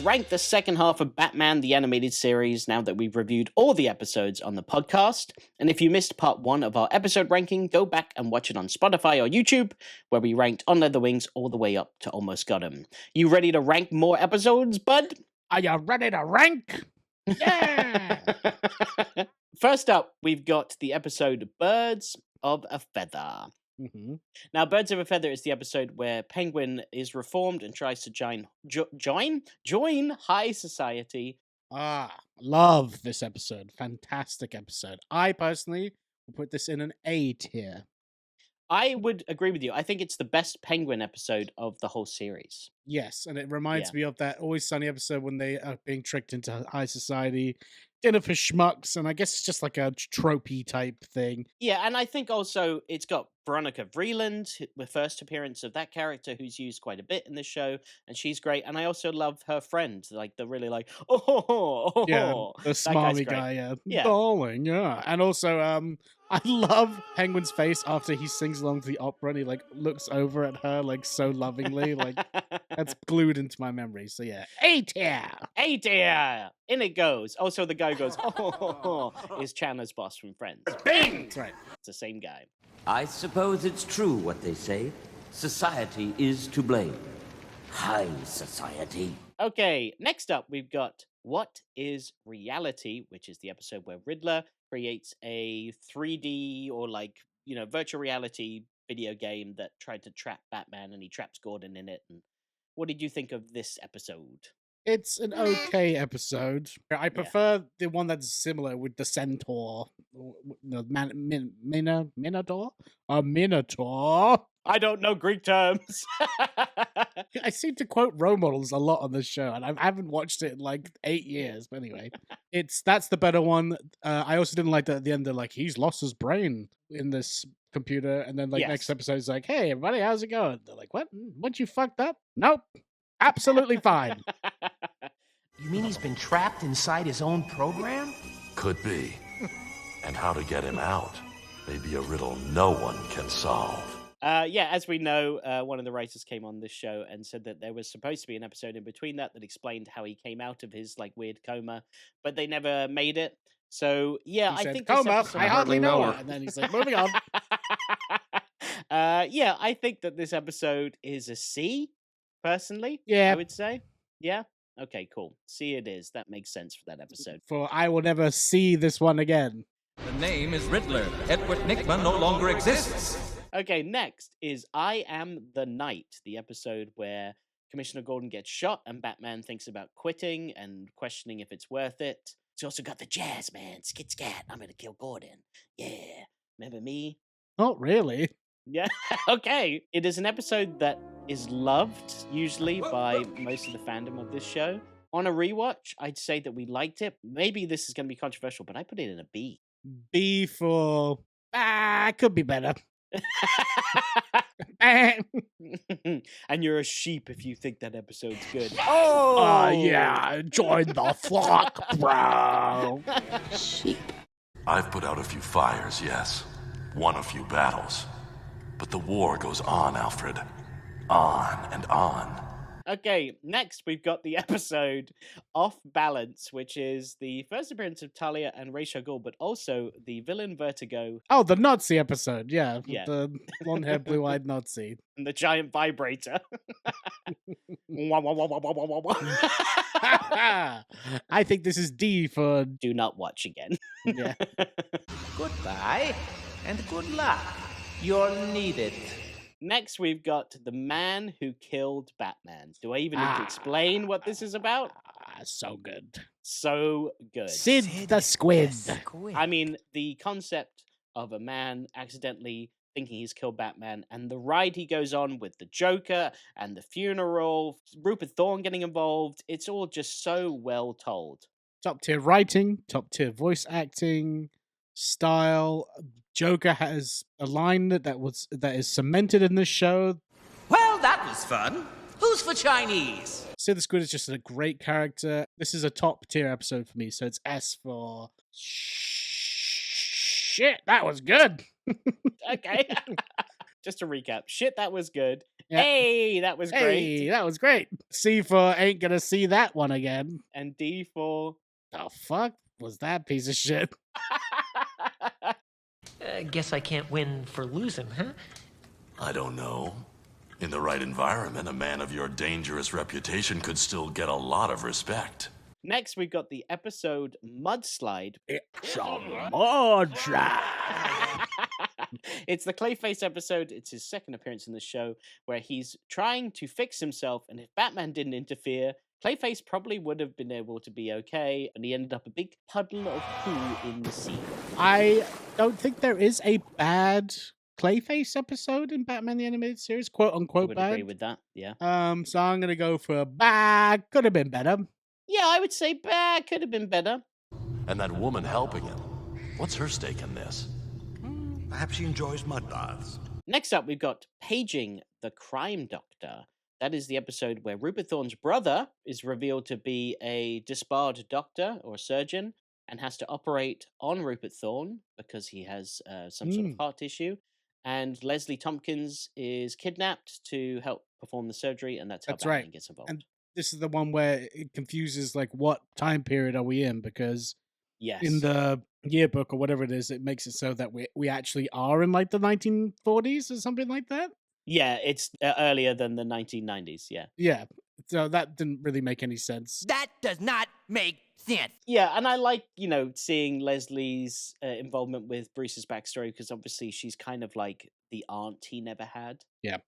rank the second half of Batman the Animated Series now that we've reviewed all the episodes on the podcast. And if you missed part 1 of our episode ranking, go back and watch it on Spotify or YouTube, where we ranked On Leather Wings all the way up to Almost Got 'Em. You ready to rank more episodes, bud? Are you ready to rank? Yeah! First up, we've got the episode Birds of a Feather. Mm-hmm. Now, Birds of a Feather is the episode where Penguin is reformed and tries to join high society. Love this episode. Fantastic episode. I personally will put this in an A tier. I would agree with you. I think it's the best Penguin episode of the whole series. Yes, and it reminds me of that Always Sunny episode when they are being tricked into high society. Dinner for schmucks, and I guess it's just like a tropey type thing. Yeah, and I think also it's got Veronica Vreeland, the first appearance of that character, who's used quite a bit in the show, and she's great. And I also love her friend, like the really like, the smarmy guy, yeah, darling, yeah. And also, I love Penguin's face after he sings along to the opera, and he like looks over at her like so lovingly, like that's glued into my memory. So yeah, A tier, A tier, in it goes. Also, the guy goes, is Chandler's boss from Friends. Bing! That's right. It's the same guy. I suppose it's true what they say. Society is to blame. High society. Okay, next up we've got What is Reality, which is the episode where Riddler creates a 3D or virtual reality video game that tried to trap Batman, and he traps Gordon in it. And what did you think of this episode? It's an okay episode. I prefer the one that's similar with the centaur. The Minotaur? A Minotaur? I don't know Greek terms. I seem to quote role models a lot on this show, and I haven't watched it in like 8 years. But anyway, that's the better one. I also didn't like that at the end. They're like, he's lost his brain in this computer, and then next episode is like, hey everybody, how's it going? They're like, what you fucked up? Nope, absolutely fine. You mean he's been trapped inside his own program? Could be. And how to get him out may be a riddle no one can solve. As we know, one of the writers came on this show and said that there was supposed to be an episode in between that explained how he came out of his weird coma, but they never made it. So yeah, I think coma. Episode... I hardly know her. And then he's like, moving on. I think that this episode is a C, personally. Yeah, I would say. Yeah. Okay, cool. C it is. That makes sense for that episode. For I will never see this one again. The name is Riddler. Edward Nickman no longer exists. Okay, next is I Am the Knight, the episode where Commissioner Gordon gets shot and Batman thinks about quitting and questioning if it's worth it. It's also got the jazz, man. Skit scat. I'm gonna kill Gordon. Yeah. Remember me? Not really. Yeah. Okay. It is an episode that is loved, usually, by most of the fandom of this show. On a rewatch, I'd say that we liked it. Maybe this is going to be controversial, but I put it in a B. B for... it could be better. And you're a sheep if you think that episode's good. Oh, yeah. Join the flock, bro. Sheep. I've put out a few fires, yes. Won a few battles. But the war goes on, Alfred. On and on. Okay, next we've got the episode Off Balance, which is the first appearance of Talia and Ra's al Ghul, but also the villain Vertigo. Oh, the Nazi episode, yeah. Yeah. The blonde-haired, blue-eyed Nazi. And the giant vibrator. I think this is D for... Do not watch again. Yeah. Goodbye, and good luck. You're needed. Next, we've got The Man Who Killed Batman. Do I even need to explain what this is about? So good. So good. Sid the Squid. I mean, the concept of a man accidentally thinking he's killed Batman, and the ride he goes on with the Joker, and the funeral, Rupert Thorne getting involved, it's all just so well told. Top tier writing, top tier voice acting, style. Joker has a line that is cemented in this show. Well, that was fun. Who's for Chinese? Sid the Squid is just a great character. This is a top tier episode for me, so it's S for shit. That was good. Okay. Just to recap, shit, that was good. Yeah. Hey, that was great. Hey, that was great. C for ain't gonna see that one again. And D for... The fuck was that piece of shit? Guess I can't win for losing, huh? I don't know. In the right environment, a man of your dangerous reputation could still get a lot of respect. Next, we've got the episode Mudslide. It's a mudslide. It's the Clayface episode. It's his second appearance in the show, where he's trying to fix himself, and if Batman didn't interfere, Clayface probably would have been able to be okay, and he ended up a big puddle of poo in the sea. I don't think there is a bad Clayface episode in Batman the Animated Series, quote I unquote would bad. agree with that, yeah. So I'm gonna go for bad. Could have been better. Yeah, I would say bad, could have been better. And that woman helping him, what's her stake in this? Perhaps she enjoys mud baths. Next up, we've got Paging the Crime Doctor. That is the episode where Rupert Thorne's brother is revealed to be a disbarred doctor or surgeon and has to operate on Rupert Thorne because he has some sort of heart issue. And Leslie Tompkins is kidnapped to help perform the surgery, and that's how That's Batman right. gets involved. And this is the one where it confuses like what time period are we in, because Yes. in the yearbook or whatever it is, it makes it so that we actually are in like the 1940s or something like that. Yeah, it's earlier than the 1990s, yeah. Yeah. So that didn't really make any sense. That does not make sense. Yeah, and I like, seeing Leslie's involvement with Bruce's backstory, because obviously she's kind of like the aunt he never had. Yeah.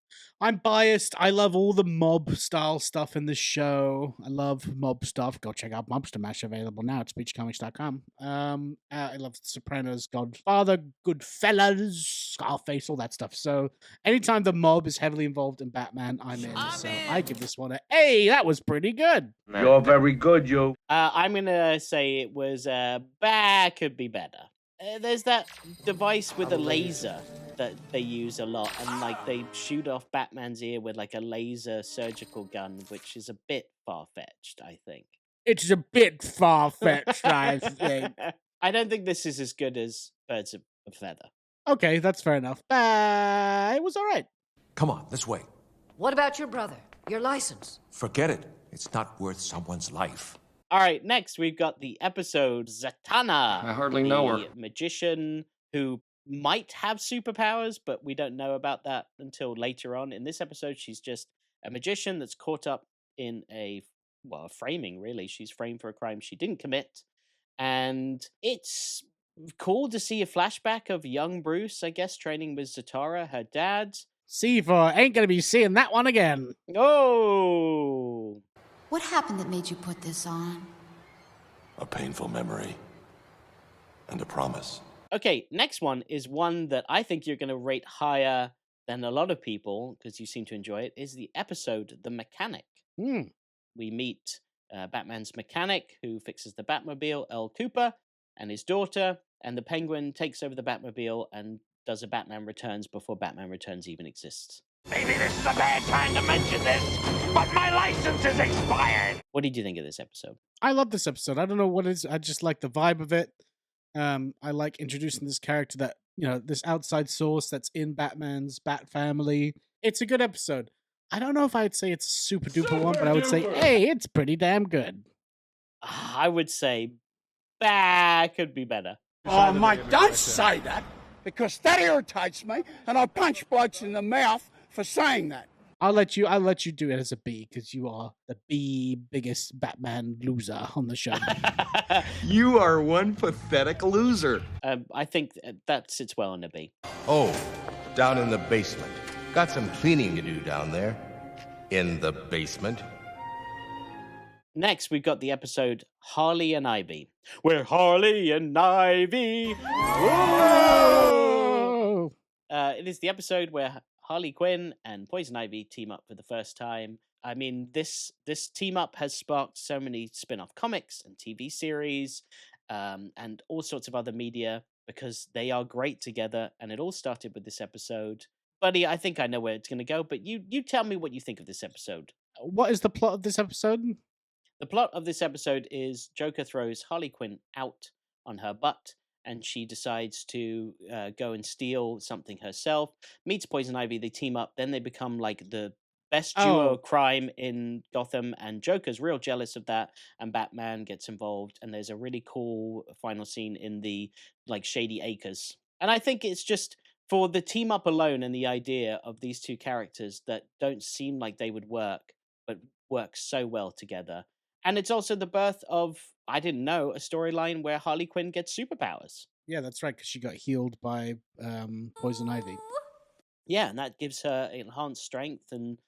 I'm biased. I love all the mob style stuff in this show. I love mob stuff. Go check out Mobster Mash, available now at speechcomics.com. I love Sopranos, Godfather, Goodfellas, Scarface, all that stuff. So anytime the mob is heavily involved in Batman, I'm in. So I give this one a hey, that was pretty good. You're very good, you. I'm going to say it was bad, could be better. There's that device with a laser that they use a lot, and like they shoot off Batman's ear with like a laser surgical gun, which is a bit far-fetched, I think. It's a bit far-fetched, I think. I don't think this is as good as Birds of a Feather. Okay, that's fair enough. It was all right. Come on, let's wait. What about your brother? Your license? Forget it. It's not worth someone's life. All right, next we've got the episode Zatanna. I hardly know her. The magician who might have superpowers, but we don't know about that until later on. In this episode, she's just a magician that's caught up in a framing, really. She's framed for a crime she didn't commit. And it's cool to see a flashback of young Bruce, I guess, training with Zatanna, her dad. C4 ain't gonna be seeing that one again. Oh! What happened that made you put this on? A painful memory. And a promise. Okay, next one is one that I think you're going to rate higher than a lot of people, because you seem to enjoy it, is the episode The Mechanic. We meet Batman's mechanic, who fixes the Batmobile, Earl Cooper, and his daughter, and the Penguin takes over the Batmobile and does a Batman Returns before Batman Returns even exists. Maybe this is a bad time to mention this, but my license is expired. What did you think of this episode? I love this episode. I don't know what it is. I just like the vibe of it. I like introducing this character that, this outside source that's in Batman's Bat family. It's a good episode. I don't know if I'd say it's a super duper one, but I would say, hey, it's pretty damn good. I would say bad, could be better. Oh, mate, don't say that, because that irritates me, and I punch blokes in the mouth for saying that. I'll let you do it as a B, because you are the biggest Batman loser on the show. You are one pathetic loser. I think that sits well in a B. Oh, down in the basement. Got some cleaning to do down there. In the basement. Next, we've got the episode Harley and Ivy. We're Harley and Ivy. Whoa! It is the episode where Harley Quinn and Poison Ivy team up for the first time. I mean, this team up has sparked so many spin-off comics and TV series and all sorts of other media because they are great together, and it all started with this episode. Buddy, I think I know where it's going to go, but you tell me what you think of this episode. What is the plot of this episode? The plot of this episode is Joker throws Harley Quinn out on her butt, and she decides to go and steal something herself. Meets Poison Ivy, they team up, then they become like the best duo crime in Gotham, and Joker's real jealous of that, and Batman gets involved, and there's a really cool final scene in the like Shady Acres. And I think it's just for the team up alone and the idea of these two characters that don't seem like they would work, but work so well together. And it's also the birth of, I didn't know, a storyline where Harley Quinn gets superpowers. Yeah, that's right, because she got healed by Poison Ivy. Yeah, and that gives her enhanced strength and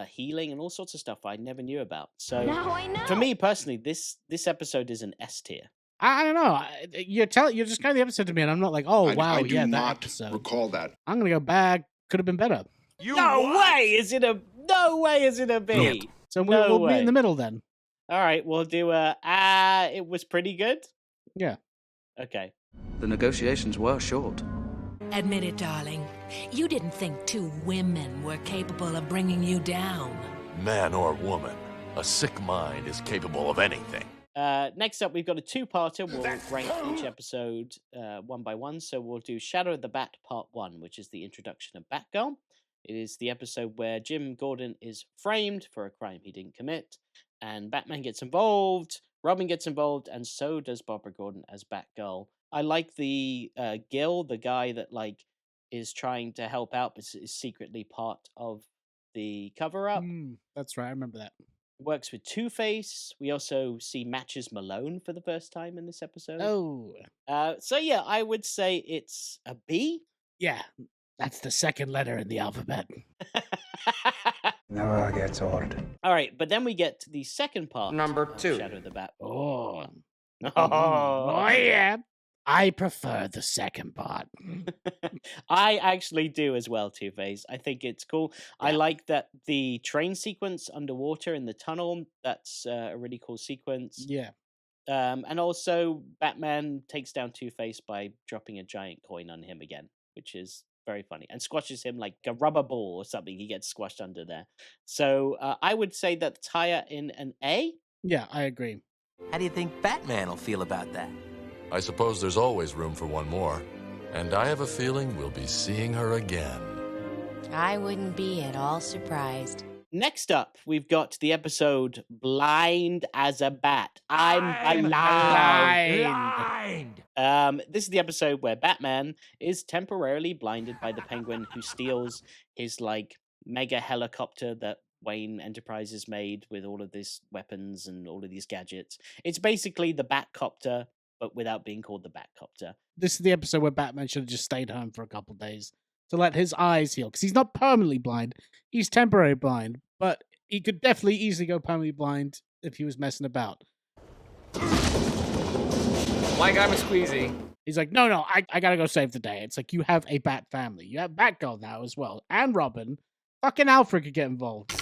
healing and all sorts of stuff I never knew about. So Now I know. for me personally, this episode is an S tier. I don't know. You're just kind of the episode to me, and I'm not like, oh wow, I do yeah, that not episode. recall that. I'm gonna go back. Could have been better. No way is it a B. Yep. So we'll be in the middle then. All right, we'll do it was pretty good. Yeah. Okay. The negotiations were short. Admit it, darling. You didn't think two women were capable of bringing you down. Man or woman, a sick mind is capable of anything. Next up, we've got a two-parter. We'll rank each episode one by one. So we'll do Shadow of the Bat Part 1, which is the introduction of Batgirl. It is the episode where Jim Gordon is framed for a crime he didn't commit, and Batman gets involved, Robin gets involved, and so does Barbara Gordon as Batgirl. I like the Gil, the guy that like is trying to help out, but is secretly part of the cover-up. That's right, I remember that. Works with Two-Face. We also see Matches Malone for the first time in this episode. Oh. So yeah, I would say it's a B. Yeah, that's the second letter in the alphabet. Never gets old. All right, but then we get to the second part. Number 2. Shadow of the Bat. Oh yeah. I prefer the second part. I actually do as well, Two-Face. I think it's cool. Yeah. I like that the train sequence underwater in the tunnel. That's a really cool sequence. Yeah. And also, Batman takes down Two-Face by dropping a giant coin on him again, which is very funny, and squashes him like a rubber ball or something. He gets squashed under there. So I would say that's higher in an A. Yeah, I agree. How do you think Batman will feel about that? I suppose there's always room for one more, and I have a feeling we'll be seeing her again. I wouldn't be at all surprised. Next up, we've got the episode Blind as a Bat. I'm blind. This is the episode where Batman is temporarily blinded by the Penguin, who steals his like mega helicopter that Wayne Enterprises made with all of these weapons and all of these gadgets. It's basically the Batcopter, but without being called the Batcopter. This is the episode where Batman should have just stayed home for a couple of days to let his eyes heal, because he's not permanently blind. He's temporarily blind, but he could definitely easily go permanently blind if he was messing about. My guy McSqueezy. He's like, no, I gotta go save the day. It's like, you have a Bat family. You have Batgirl now as well, and Robin. Fucking Alfred could get involved.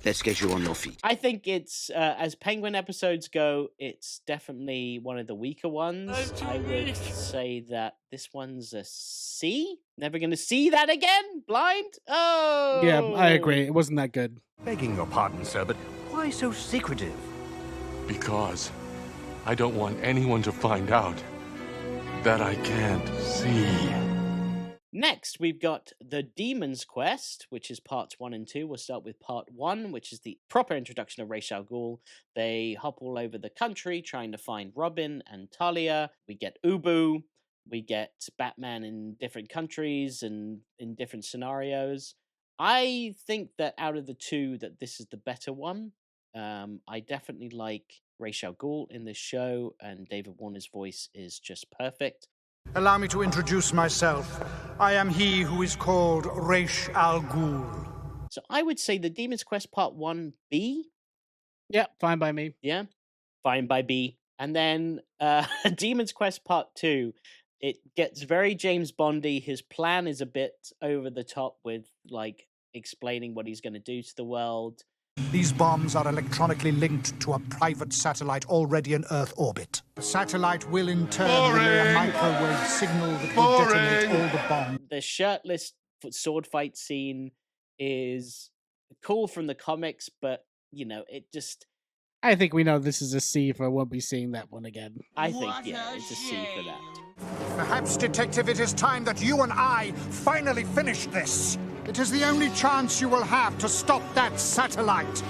Let's get you on your feet. I think it's, as Penguin episodes go, it's definitely one of the weaker ones. I would say that this one's a C. Never gonna see that again? Blind? Oh! Yeah, I agree. It wasn't that good. Begging your pardon, sir, but why so secretive? Because I don't want anyone to find out that I can't see. Next, we've got The Demon's Quest, which is parts 1 and 2. We'll start with part 1, which is the proper introduction of Ra's al Ghul. They hop all over the country trying to find Robin and Talia. We get Ubu. We get Batman in different countries and in different scenarios. I think that out of the two, that this is the better one. I definitely like Ra's al Ghul in this show, and David Warner's voice is just perfect. Allow me to introduce myself. I am he who is called Ra's al Ghul. So I would say The Demon's Quest Part 1 B. Yeah, fine by me. Yeah, fine by B. And then Demon's Quest Part 2. It gets very James Bondy. His plan is a bit over the top with like explaining what he's going to do to the world. These bombs are electronically linked to a private satellite already in Earth orbit. The satellite will in turn relay a microwave signal that will detonate all the bombs. The shirtless sword fight scene is cool from the comics, but, you know, it just... I think we know this is a C for won't be seeing that one again. I think, yeah, it's a C for that. Perhaps, Detective, it is time that you and I finally finish this. It is the only chance you will have to stop that satellite.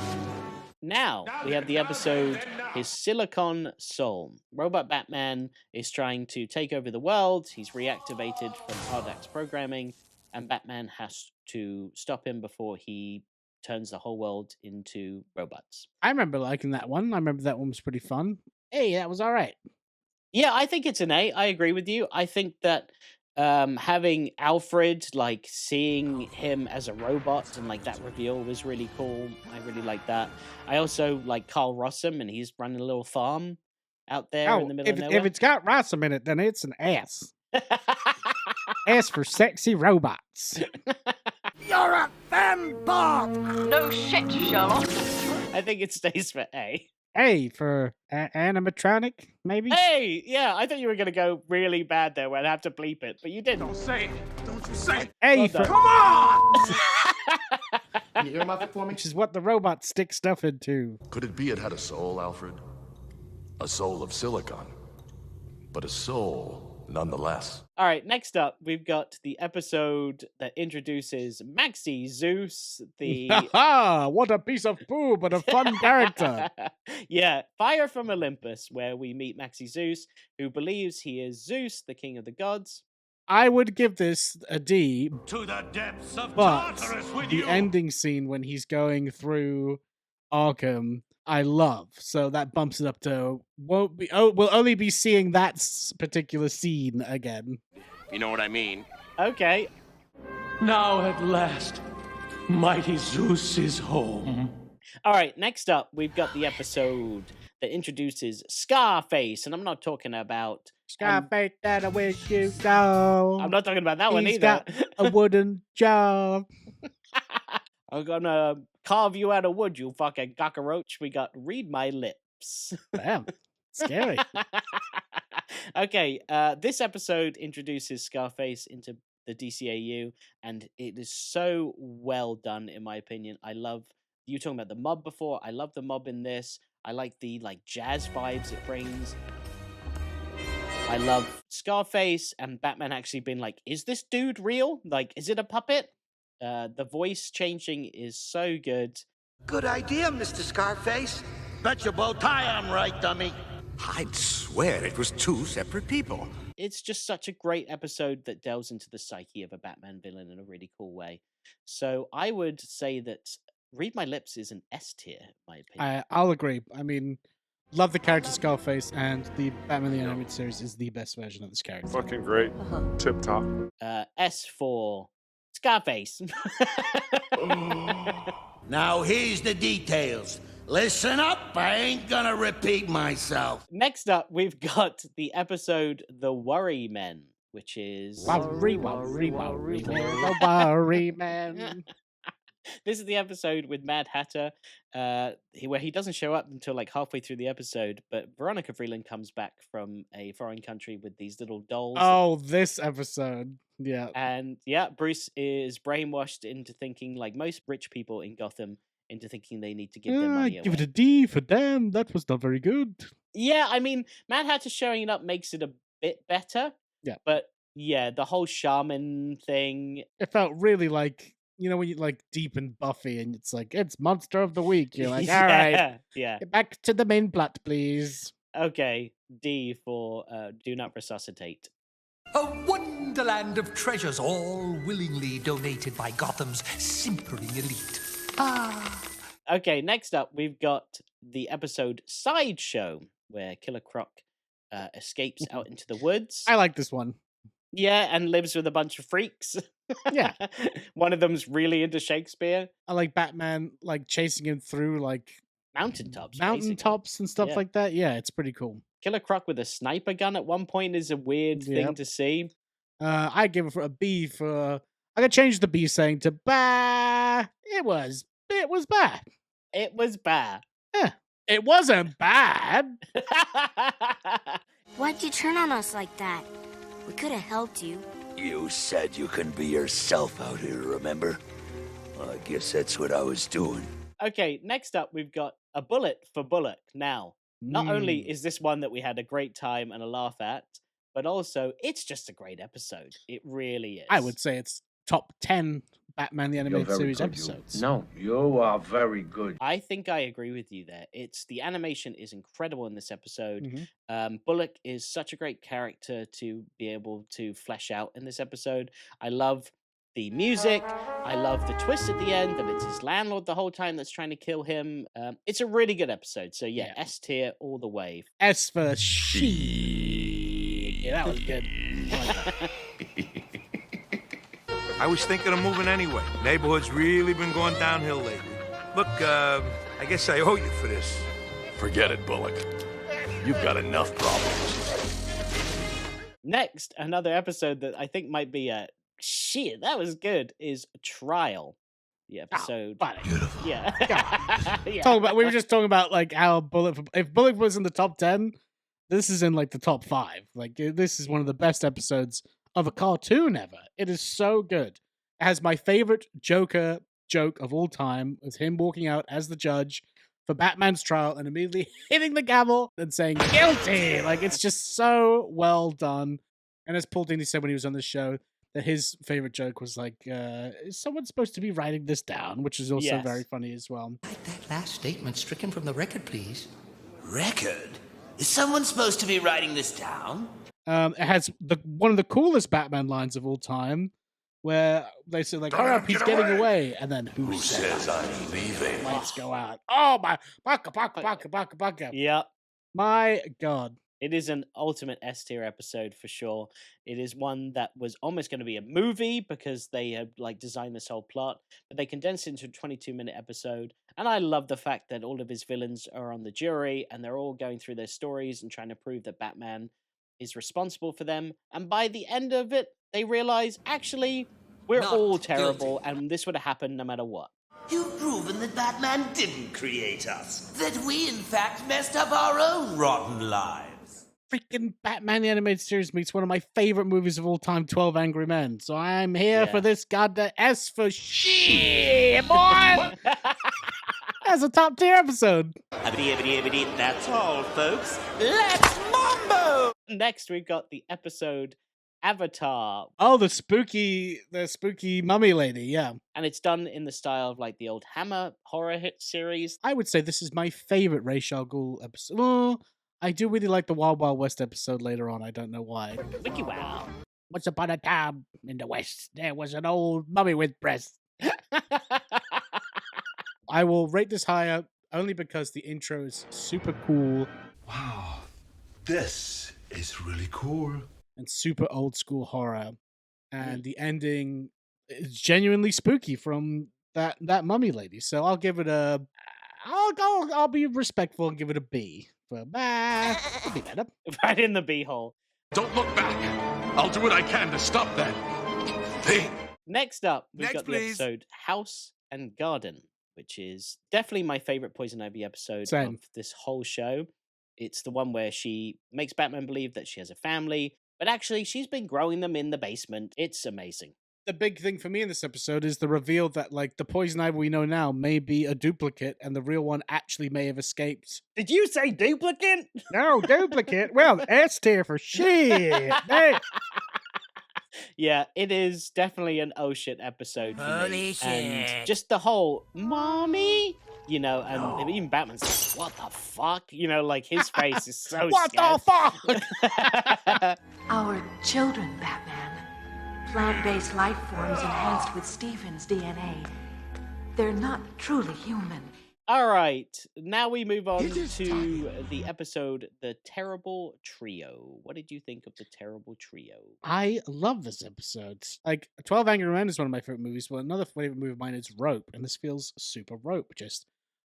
Now, we have the episode, His Silicon Soul. Robot Batman is trying to take over the world. He's reactivated from Ardak's programming, and Batman has to stop him before he turns the whole world into robots. I remember liking that one. I remember that one was pretty fun. Hey, that was all right. Yeah, I think it's an A. I agree with you. I think that having Alfred, like, seeing him as a robot and, like, that reveal was really cool. I really like that. I also like Carl Rossum, and he's running a little farm out there in the middle of nowhere. If it's got Rossum in it, then it's an S. S for sexy robots. You're a fembot! No shit, Sherlock. I think it stays for A. A for animatronic, maybe? Hey! Yeah, I thought you were going to go really bad there where I'd have to bleep it, but you didn't. Don't say it. Don't you say it. A Well for... done. Come on! Can you earmuff it for me? Which is what the robots stick stuff into. Could it be it had a soul, Alfred? A soul of silicon. But a soul, nonetheless. All right, next up, we've got the episode that introduces Maxie Zeus, the... Ha! What a piece of poo, but a fun character. Yeah, Fire from Olympus, where we meet Maxie Zeus, who believes he is Zeus, the king of the gods. I would give this a D, To the depths of but Tartarus with the you! ending scene when he's going through Arkham, I love. So that bumps it up to we'll only be seeing that particular scene again. You know what I mean? Okay. Now at last, mighty Zeus is home. All right, next up, we've got the episode that introduces Scarface, and I'm not talking about... Scarface, that'll wish you go. I'm not talking about that one He's either. got a wooden job. I'm gonna carve you out of wood, you fucking cockroach. We got Read My Lips. Damn, scary. Okay, this episode introduces Scarface into the DCAU, and it is so well done, in my opinion. I love you talking about the mob before. I love the mob in this. I like the jazz vibes it brings. I love Scarface and Batman actually being like, is this dude real? Like, is it a puppet? The voice changing is so good. Good idea, Mr. Scarface. Bet your bow tie I'm right, dummy. I'd swear it was two separate people. It's just such a great episode that delves into the psyche of a Batman villain in a really cool way. So I would say that Read My Lips is an S tier, in my opinion. I'll agree. I mean, love the character Scarface, and the Batman the Animated Series is the best version of this character. Fucking great. Tip top. S for Scarface. Now here's the details. Listen up, I ain't gonna repeat myself. Next up, we've got the episode The Worry Men, which is... Worry Man. This is the episode with Mad Hatter, where he doesn't show up until halfway through the episode, but Veronica Freeland comes back from a foreign country with these little dolls. Oh, this episode. Yeah. And yeah, Bruce is brainwashed into thinking, like most rich people in Gotham, into thinking they need to give their money away. Give it a D for damn, that was not very good. Yeah, I mean, Mad Hatter showing up makes it a bit better. Yeah. But yeah, the whole shaman thing. It felt really like, when you deep in Buffy and it's it's Monster of the Week. You're like, all right. Yeah. Get back to the main plot, please. Okay, D for Do Not Resuscitate. A wonderland of treasures, all willingly donated by Gotham's simpering elite. Okay, next up, we've got the episode Sideshow, where Killer Croc escapes out into the woods. I like this one. Yeah, and lives with a bunch of freaks. Yeah. One of them's really into Shakespeare. I like Batman, chasing him through, mountaintops. Mountaintops and stuff like that. Yeah, it's pretty cool. Killer Croc with a sniper gun at one point is a weird thing to see. I give it a B for... I'm going to change the B saying to ba. It was bad. It was bad. Yeah. It wasn't bad. Why'd you turn on us like that? We could have helped you. You said you can be yourself out here, remember? Well, I guess that's what I was doing. Okay, next up, we've got a bullet for Bullock. Now, not only is this one that we had a great time and a laugh at, but also it's just a great episode. It really is. I would say it's top 10 Batman the Animated Series episodes. No, you are very good. I think I agree with you there. The animation is incredible in this episode. Mm-hmm. Bullock is such a great character to be able to flesh out in this episode. I love the music. I love the twist at the end that it's his landlord the whole time that's trying to kill him. It's a really good episode. So yeah, S tier all the way. S for she. Yeah, that was good. I was thinking of moving anyway. Neighborhood's really been going downhill lately. Look, I guess I owe you for this. Forget it, Bullock. You've got enough problems. Next, another episode that I think might be a shit, that was good, is Trial. The episode. Beautiful. Yeah. Yeah. We were just talking about like how if Bullock was in the top 10, this is in like the top 5. Like this is one of the best episodes of a cartoon ever. It is so good. It has my favorite Joker joke of all time, with him walking out as the judge for Batman's trial and immediately hitting the gavel and saying guilty. Like it's just so well done. And as Paul Dini said when he was on the show, that his favorite joke was like, is someone supposed to be writing this down? Which is also very funny as well. That last statement stricken from the record, please. Record? Is someone supposed to be writing this down? It has one of the coolest Batman lines of all time, where they say like, "Hurry up, he's getting away," and then who says I'm leaving? Lights go out. Oh my, baka. Yeah. My God. It is an ultimate S tier episode for sure. It is one that was almost going to be a movie because they had like designed this whole plot, but they condensed it into a 22-minute episode. And I love the fact that all of his villains are on the jury and they're all going through their stories and trying to prove that Batman is responsible for them. And by the end of it, they realize, actually, we're all terrible and this would have happened no matter what. You've proven that Batman didn't create us. That we, in fact, messed up our own rotten lives. Freaking Batman the Animated Series meets one of my favorite movies of all time, 12 Angry Men. So I'm here for this goddamn S for shit, boy! That's a top tier episode. That's all, folks. Let's mambo! Next, we've got the episode Avatar. Oh, the spooky mummy lady, yeah. And it's done in the style of like the old Hammer horror hit series. I would say this is my favorite Ra's al Ghul episode. Oh, I do really like the Wild Wild West episode later on. I don't know why. Wiki wow. Once upon a time in the West, there was an old mummy with breasts. I will rate this higher only because the intro is super cool. Wow, this is really cool. And super old school horror. And the ending is genuinely spooky from that mummy lady. So I'll give it I'll be respectful and give it a B. But it'll be better. Right in the B hole. Don't look back. I'll do what I can to stop that thing. Next up, we've got the episode House and Garden, which is definitely my favorite Poison Ivy episode of this whole show. It's the one where she makes Batman believe that she has a family, but actually she's been growing them in the basement. It's amazing. The big thing for me in this episode is the reveal that like the Poison Ivy we know now may be a duplicate and the real one actually may have escaped. Did you say duplicate? No, duplicate. Well, S tier for shit. Hey. Yeah, it is definitely an oh shit episode for Holy me. shit. And just the whole mommy, you know, and even Batman's like, what the fuck? You know, like his face is so what scared. the fuck? Our children, Batman. Plant-based life forms enhanced with Stephen's DNA. They're not truly human. All right, now we move on to the episode The Terrible Trio. What did you think of The Terrible Trio? I love this episode. Like, 12 Angry Men is one of my favorite movies, but another favorite movie of mine is Rope, and this feels super Rope. Just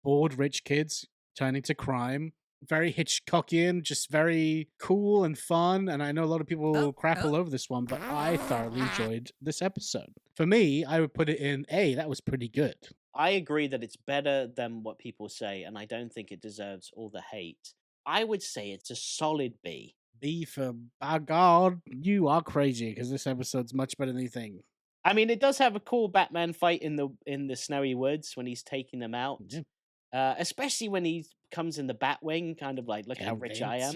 bored rich kids turning to crime. Very Hitchcockian, just very cool and fun. And I know a lot of people crap all over this one, but I thoroughly enjoyed this episode. For me, I would put it in A. That was pretty good. I agree that it's better than what people say, and I don't think it deserves all the hate. I would say it's a solid B. B for, by God, you are crazy, because this episode's much better than you think. I mean, it does have a cool Batman fight in the snowy woods when he's taking them out. Yeah. Especially when he comes in the Batwing, kind of like, look how rich I am.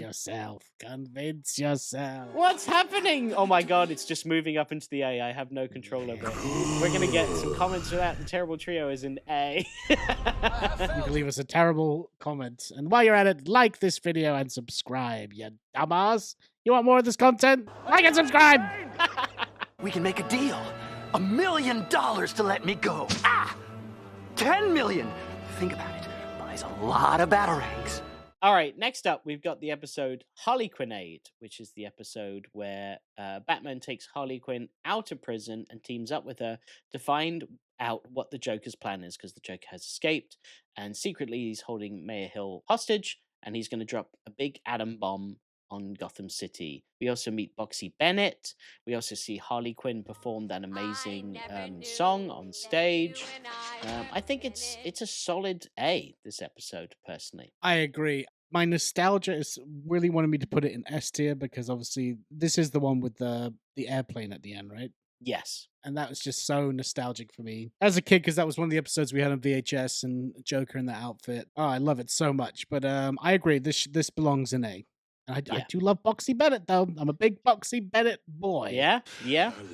Convince yourself. What's happening? Oh my god, it's just moving up into the A. I have no control over it. We're going to get some comments for that. The Terrible Trio is in A. You can leave us a terrible comment. And while you're at it, like this video and subscribe, you dumbass. You want more of this content? Like and subscribe! We can make a deal. $1 million to let me go. 10 million. Think about it. Buys a lot of batarangs. All right, next up, we've got the episode Harlequinade, which is the episode where Batman takes Harley Quinn out of prison and teams up with her to find out what the Joker's plan is, because the Joker has escaped, and secretly he's holding Mayor Hill hostage, and he's going to drop a big atom bomb on Gotham City. We also meet Boxy Bennett. We also see Harley Quinn perform that amazing song on stage. I think it's a solid A, this episode, personally. I agree. My nostalgia is really wanting me to put it in S tier because obviously this is the one with the airplane at the end, right? Yes. And that was just so nostalgic for me as a kid because that was one of the episodes we had on VHS and Joker in that outfit. Oh, I love it so much. But I agree. This belongs in A. I do love Boxy Bennett, though. I'm a big Boxy Bennett boy. Yeah,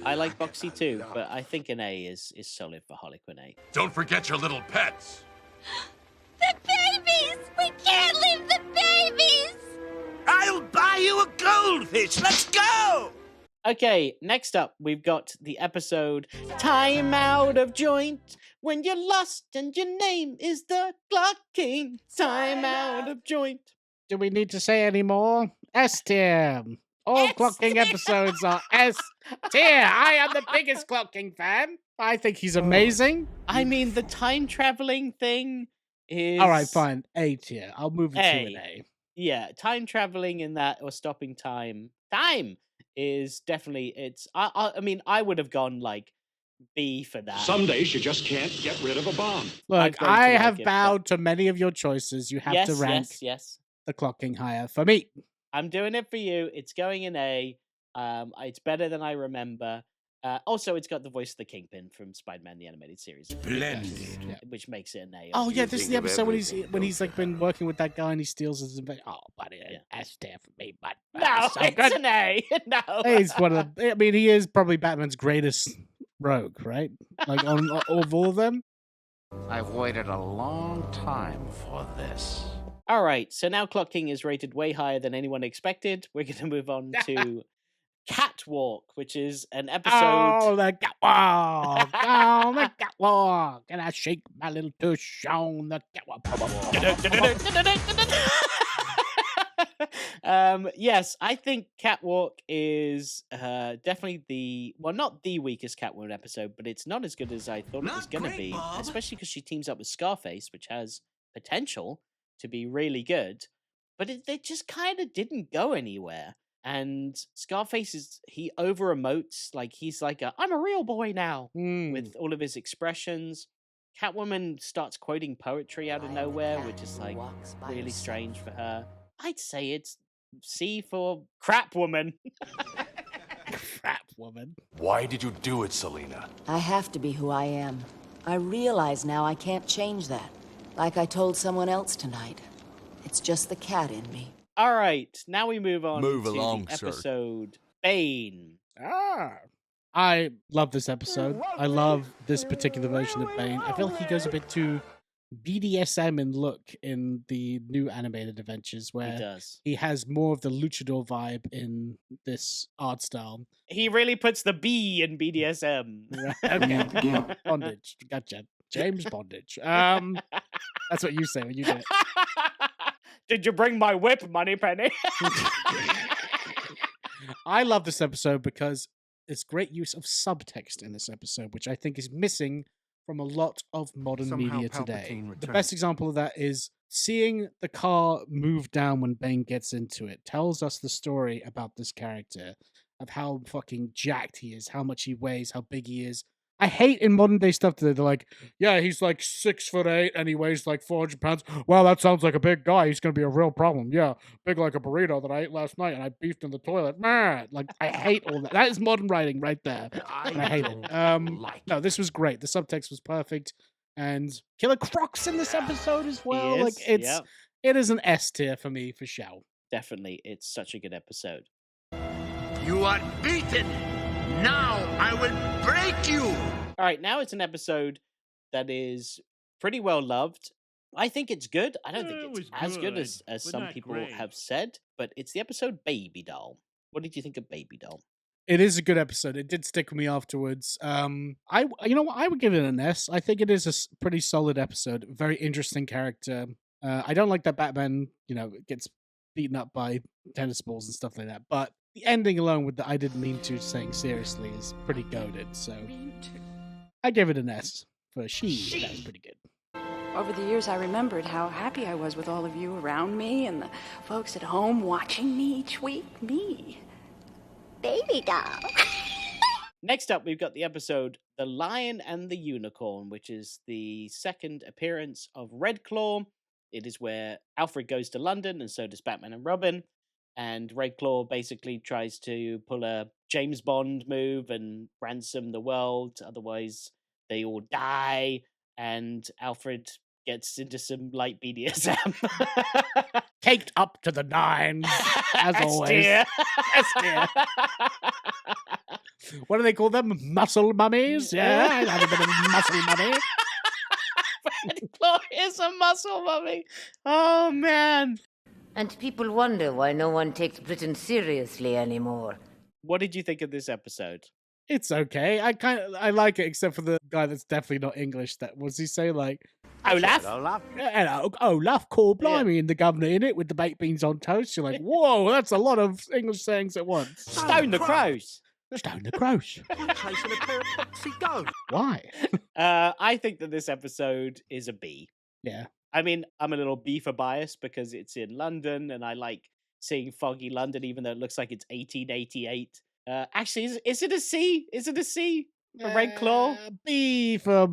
I like Boxy too, but I think an A is solid for Harlequinade. Don't forget your little pets. The babies! We can't leave the babies! I'll buy you a goldfish. Let's go! Okay, next up, we've got the episode Time Out of Joint. When you're lost and your name is the Clock King. Time out of joint. Do we need to say any more? S tier. All Clock King episodes are S tier. I am the biggest Clock King fan. I think he's amazing. I mean, the time traveling thing is... All right, fine. A tier. I'll move it to an A. Yeah, time traveling in that, or stopping time. Time is definitely... I mean, I would have gone like B for that. Some days you just can't get rid of a bomb. Look, I have bowed to many of your choices. You have to rank the Clock King higher for me. I'm doing it for you. It's going in A. It's better than I remember. Also, it's got the voice of the Kingpin from Spider-Man the Animated Series. Splendid. Which makes it an A. Oh yeah, this is the episode when he's like been working with that guy and he steals his invention. Oh, buddy, that's there for me, but no, so it's good. an A. No, he's one of the. I mean, he is probably Batman's greatest rogue, right? Like of all of them. I've waited a long time for this. All right, so now Clock King is rated way higher than anyone expected. We're going to move on to Catwalk, which is an episode... Oh, the Catwalk! Oh, the Catwalk! And I shake my little tush on the Catwalk. Yes, I think Catwalk is definitely the... Well, not the weakest Catwoman episode, but it's not as good as I thought it was going to be. Bob. Especially because she teams up with Scarface, which has potential to be really good. But they just kind of didn't go anywhere. And Scarface he over emotes, like he's like I'm a real boy now with all of his expressions. Catwoman starts quoting poetry out of nowhere, which is like really strange for her. I'd say it's C for crap woman. Crap woman. Why did you do it, Selina? I have to be who I am. I realize now I can't change that. Like I told someone else tonight. It's just the cat in me. All right, now we move on Move to along, the sir. episode Bane. I love this episode. I love this particular version of Bane. I feel like he goes a bit too BDSM in look in the new animated adventures, where he has more of the luchador vibe in this art style. He really puts the B in BDSM. Okay. Bondage. Gotcha. James Bondage. That's what you say when you do it. Did you bring my whip, Moneypenny? I love this episode because it's great use of subtext in this episode, which I think is missing from a lot of modern media today. The best example of that is seeing the car move down when Bane gets into it tells us the story about this character, of how fucking jacked he is, how much he weighs, how big he is, I hate in modern day stuff that they're like, yeah, he's like 6'8" and he weighs like 400 pounds. Well, that sounds like a big guy. He's going to be a real problem. Yeah, big like a burrito that I ate last night and I beefed in the toilet. Man, like I hate all that. That is modern writing right there. And I hate it. No, this was great. The subtext was perfect, and Killer Croc's in this episode as well. Like it is an S tier for me for sure. Definitely, it's such a good episode. You are beaten. Now I will break you. All right, now it's an episode that is pretty well loved. I think it's good. I don't think it's as good as some people have said, but it's the episode Baby Doll. What did you think of Baby Doll? It is a good episode. It did stick with me afterwards. I would give it an S. I think it is a pretty solid episode. Very interesting character. I don't like that Batman, gets beaten up by tennis balls and stuff like that, but the ending alone with the I didn't mean to saying seriously is pretty goated, so I give it an S for she. That was pretty good. Over the years, I remembered how happy I was with all of you around me and the folks at home watching me each week. Me. Baby Doll. Next up, we've got the episode The Lion and the Unicorn, which is the second appearance of Red Claw. It is where Alfred goes to London, and so does Batman and Robin. And Red Claw basically tries to pull a James Bond move and ransom the world. Otherwise, they all die. And Alfred gets into some light BDSM. Caked up to the nines, as always. Dear. Yes, dear. What do they call them? Muscle mummies? Yeah, I have a bit of muscle mummy. Red Claw is a muscle mummy. Oh, man. And people wonder why no one takes Britain seriously anymore. What did you think of this episode? It's okay. I like it, except for the guy that's definitely not English. That was he say like Olaf? Hello, Olaf, call blimey, and the governor in it with the baked beans on toast. You're like, whoa, that's a lot of English sayings at once. Stone the crows. Stone the crows. You're chasing a pair of foxy goats. Why? I think that this episode is a B. Yeah. I mean, I'm a little B for bias because it's in London and I like seeing foggy London, even though it looks like it's 1888. Actually, is it a C? Is it a C for Red Claw? B for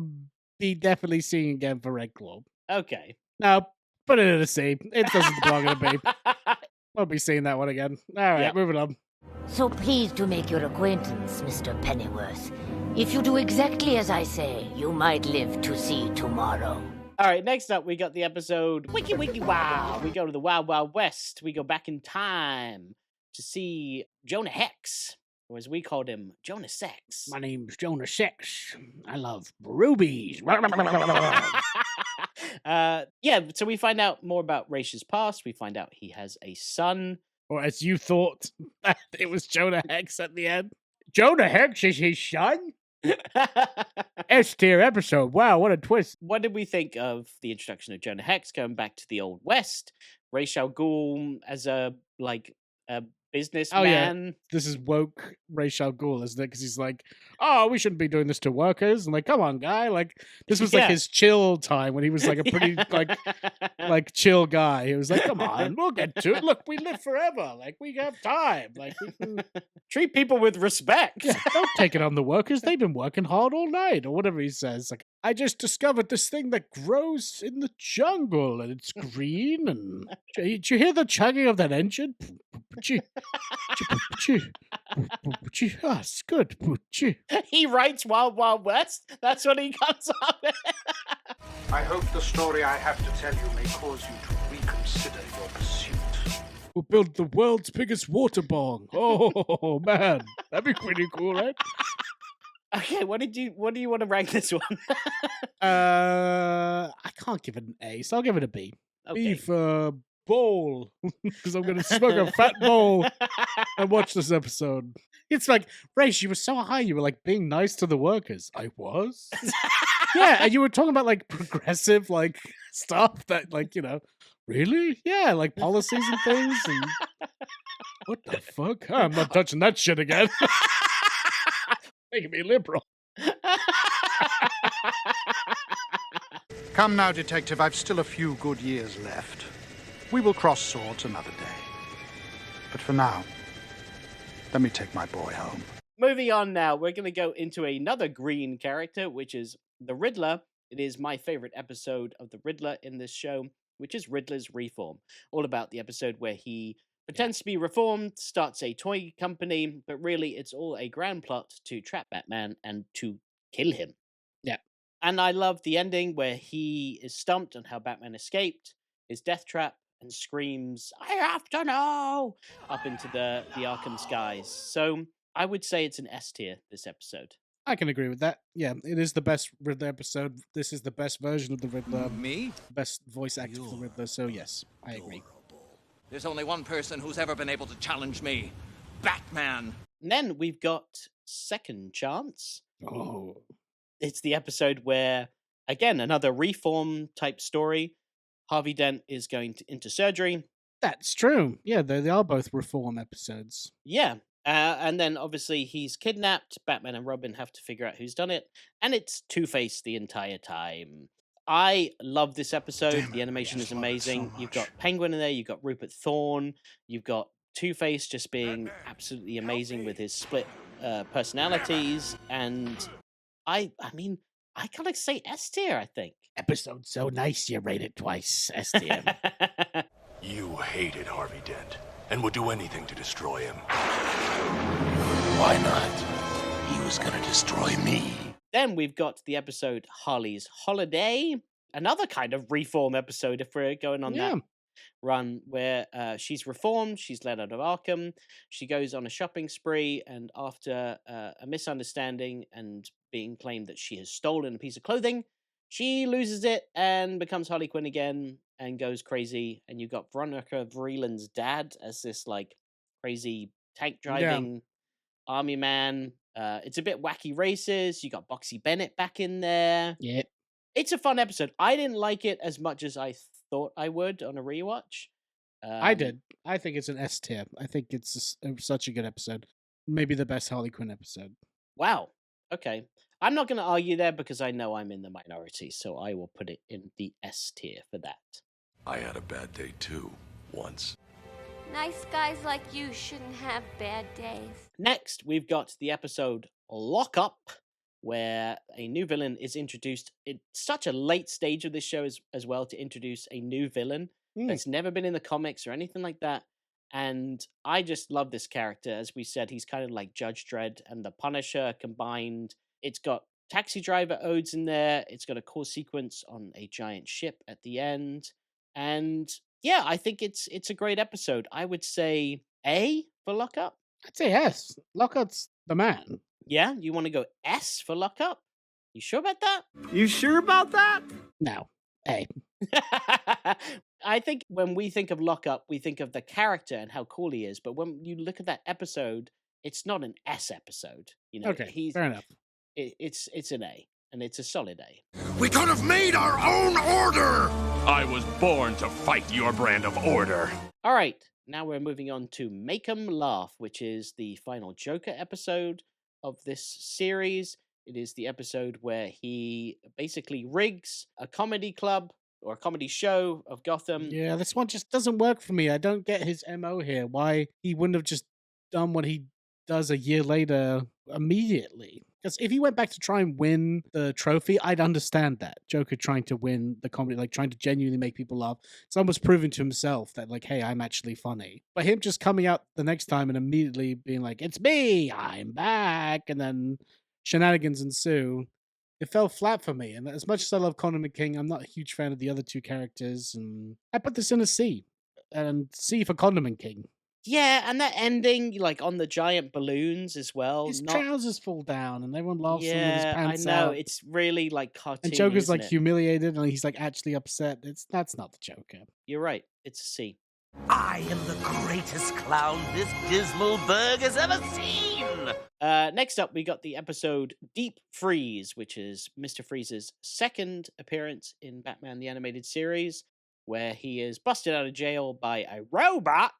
B, definitely C again for Red Claw. Okay. No, put it in a C. It doesn't belong in a B. Won't be seeing that one again. All right, moving on. So pleased to make your acquaintance, Mr. Pennyworth. If you do exactly as I say, you might live to see tomorrow. All right, next up, we got the episode Wiki Wiki Wow. We go to the Wild Wild West. We go back in time to see Jonah Hex, or as we called him, Jonah Sex. My name's Jonah Sex. I love rubies. So we find out more about Raish's past. We find out he has a son. Or as you thought, it was Jonah Hex at the end. Jonah Hex is his son? S-tier episode. Wow, what a twist. What did we think of the introduction of Jonah Hex going back to the Old West? Ra's al Ghul as a businessman. Oh, yeah. This is woke Ra's al Ghul, isn't it? Because he's like, oh, we shouldn't be doing this to workers. And like, come on, guy. Like, this was like his chill time when he was like a pretty like chill guy. He was like, come on, we'll get to it. Look, we live forever. Like, we have time. Like, we can treat people with respect. Yeah, don't take it on the workers. They've been working hard all night, or whatever he says. Like, I just discovered this thing that grows in the jungle, and it's green. And did you hear the chugging of that engine? Oh, it's good. He writes Wild Wild West. That's what he comes up with. I hope the story I have to tell you may cause you to reconsider your pursuit. We'll build the world's biggest water bong. Oh, man. That'd be pretty cool, right? Okay, what do you want to rank this one? I can't give it an A, so I'll give it a B. Okay. B for bowl, because I'm going to smoke a fat bowl and watch this episode. It's like, Race, you were so high, you were like being nice to the workers. I was? Yeah, and you were talking about like progressive like stuff that like, really? Yeah, like policies and things. And what the fuck? I'm not touching that shit again. Making me liberal. Come now, detective, I've still a few good years left. We will cross swords another day. But for now, let me take my boy home. Moving on now, we're going to go into another green character, which is the Riddler. It is my favorite episode of the Riddler in this show, which is Riddler's Reform. All about the episode where he pretends to be reformed, starts a toy company, but really it's all a grand plot to trap Batman and to kill him. Yeah. And I love the ending where he is stumped on how Batman escaped his death trap and screams, "I have to know!" up into the Arkham skies. So I would say it's an S tier, this episode. I can agree with that. Yeah, it is the best Riddler episode. This is the best version of the Riddler. Me? Best voice actor for the Riddler. So yes, I agree. There's only one person who's ever been able to challenge me. Batman. And then we've got Second Chance. Oh. It's the episode where, again, another reform type story. Harvey Dent is going into surgery. That's true. Yeah, they are both reform episodes. Yeah. And then obviously he's kidnapped. Batman and Robin have to figure out who's done it. And it's Two-Face the entire time. I love this episode. The animation is amazing. You've got Penguin in there. You've got Rupert Thorne. You've got Two-Face just being absolutely amazing with his split personalities. And I mean, I gotta say S tier, I think. Episode so nice you rate it twice. S tier. You hated Harvey Dent and would do anything to destroy him. Why not? He was gonna destroy me. Then we've got the episode Harley's Holiday, another kind of reform episode if we're going on that run, where she's reformed, she's let out of Arkham, she goes on a shopping spree, and after a misunderstanding and being claimed that she has stolen a piece of clothing, she loses it and becomes Harley Quinn again and goes crazy. And you've got Veronica Vreeland's dad as this like crazy tank driving army man. It's a bit wacky races. You got Boxy Bennett back in there. Yeah. It's a fun episode. I didn't like it as much as I thought I would on a rewatch. I did. I think it's an S tier. I think it's such a good episode. Maybe the best Harley Quinn episode. Wow. Okay. I'm not going to argue there because I know I'm in the minority, so I will put it in the S tier for that. I had a bad day too, once. Nice guys like you shouldn't have bad days. Next, we've got the episode Lock Up, where a new villain is introduced. It's such a late stage of this show as well to introduce a new villain that's never been in the comics or anything like that. And I just love this character. As we said, he's kind of like Judge Dredd and the Punisher combined. It's got taxi driver odes in there. It's got a cool sequence on a giant ship at the end. And yeah, I think it's a great episode. I would say A for Lock Up. I'd say S. Lock Up's the man. Yeah? You want to go S for Lock Up? You sure about that? You sure about that? No. A. I think when we think of Lock Up, we think of the character and how cool he is. But when you look at that episode, it's not an S episode. You know, okay, fair enough. It's an A, and it's a solid A. We could have made our own order! I was born to fight your brand of order. All right, now we're moving on to Make 'Em Laugh, which is the final Joker episode of this series. It is the episode where he basically rigs a comedy club or a comedy show of Gotham. Yeah, this one just doesn't work for me. I don't get his MO here. Why he wouldn't have just done what he does a year later immediately. Because if he went back to try and win the trophy, I'd understand that. Joker trying to win the comedy, like trying to genuinely make people laugh. It's almost proving to himself that, like, hey, I'm actually funny. But him just coming out the next time and immediately being like, it's me, I'm back, and then shenanigans ensue, it fell flat for me. And as much as I love Conor McKing, I'm not a huge fan of the other two characters. And I put this in a C. And C for Conor McKing. Yeah, and that ending, like on the giant balloons as well. His trousers fall down and everyone laughs with his pants I know. out. It's really like cartoony. And Joker's isn't like it? humiliated and he's like actually upset. That's not the Joker. You're right. It's a C. I am the greatest clown this dismal burg has ever seen! Next up, we got the episode Deep Freeze, which is Mr. Freeze's second appearance in Batman the Animated Series, where he is busted out of jail by a robot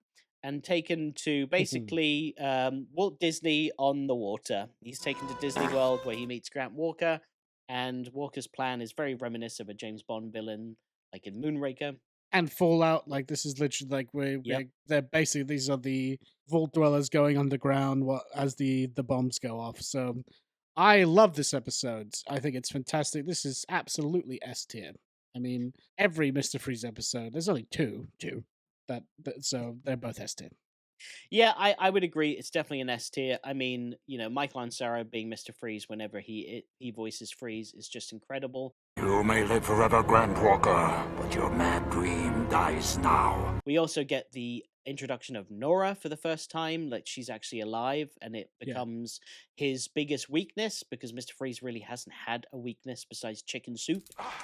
and taken to basically Walt Disney on the water. He's taken to Disney World where he meets Grant Walker, and Walker's plan is very reminiscent of a James Bond villain, like in Moonraker. And Fallout, like this is literally like they're basically, these are the vault dwellers going underground as the bombs go off. So I love this episode. I think it's fantastic. This is absolutely S tier. I mean, every Mr. Freeze episode, there's only two, so they're both S tier. Yeah, I would agree. It's definitely an S tier. I mean, Michael Ansara being Mr. Freeze whenever he voices Freeze is just incredible. You may live forever, Grand Walker, but your mad dream dies now. We also get the introduction of Nora for the first time, like she's actually alive, and it becomes his biggest weakness because Mr. Freeze really hasn't had a weakness besides chicken soup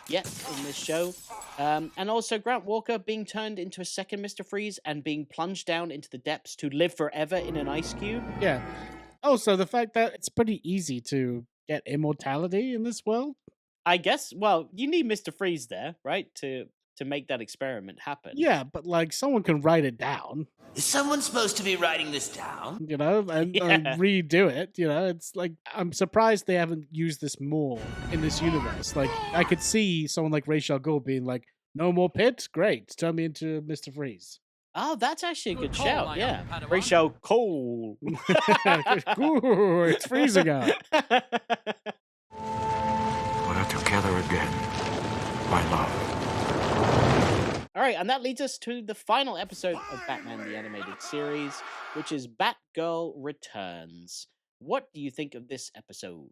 yet in this show. And also Grant Walker being turned into a second Mr. Freeze and being plunged down into the depths to live forever in an ice cube. Yeah. Also, the fact that it's pretty easy to get immortality in this world. I guess, well, you need Mr. Freeze there, right, to make that experiment happen. Yeah, but like someone can write it down. Is someone supposed to be writing this down? And redo it. It's like, I'm surprised they haven't used this more in this universe. Like, I could see someone like Rachel Gould being like, no more pit? Great, turn me into Mr. Freeze. Oh, that's actually a good shout, yeah. Rachel Cole. It's freezing out. We're together again, my love. All right, and that leads us to the final episode of Batman the Animated Series, which is Batgirl Returns. What do you think of this episode?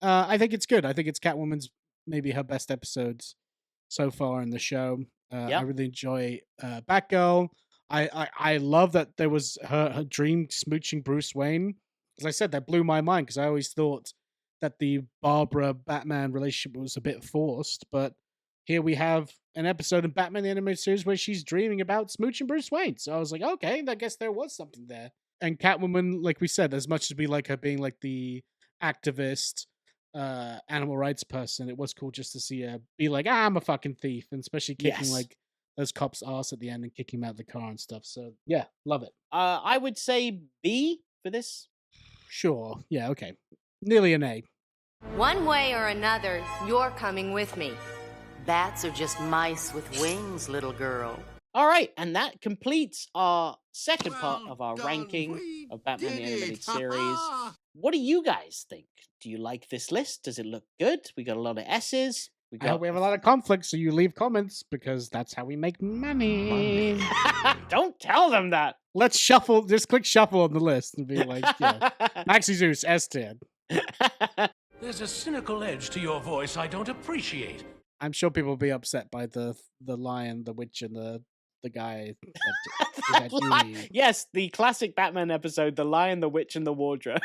I think it's good. I think it's Catwoman's maybe her best episodes so far in the show. I really enjoy Batgirl. I love that there was her dream smooching Bruce Wayne. As I said, that blew my mind because I always thought that the Barbara Batman relationship was a bit forced, but here we have an episode in Batman the Animated Series where she's dreaming about smooching Bruce Wayne. So I was like, okay, I guess there was something there. And Catwoman, like we said, as much as we like her being like the activist, animal rights person, it was cool just to see her be like, I'm a fucking thief, and especially kicking like those cops' ass at the end and kicking him out of the car and stuff. So yeah, love it. I would say B for this. Sure. Yeah. Okay. Nearly an A. One way or another, you're coming with me. Bats are just mice with wings, little girl. All right, and that completes our second part of our ranking of Batman the Animated Series. What do you guys think? Do you like this list? Does it look good? We got a lot of S's. I hope we have a lot of conflict, so you leave comments, because that's how we make money. Don't tell them that. Let's shuffle. Just click shuffle on the list and be like, yeah. Maxi Zeus, S10. There's a cynical edge to your voice I don't appreciate. I'm sure people will be upset by the lion, the witch, and the guy. Yes, the classic Batman episode, The Lion, the Witch, and the Wardrobe.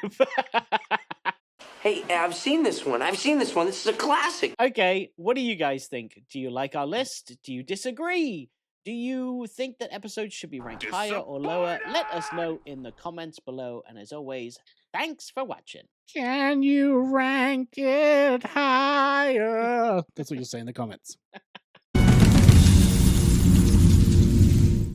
Hey, I've seen this one. This is a classic. Okay, what do you guys think? Do you like our list? Do you disagree? Do you think that episodes should be ranked higher or lower? Let us know in the comments below. And as always, thanks for watching. Can you rank it higher? That's what you'll say in the comments.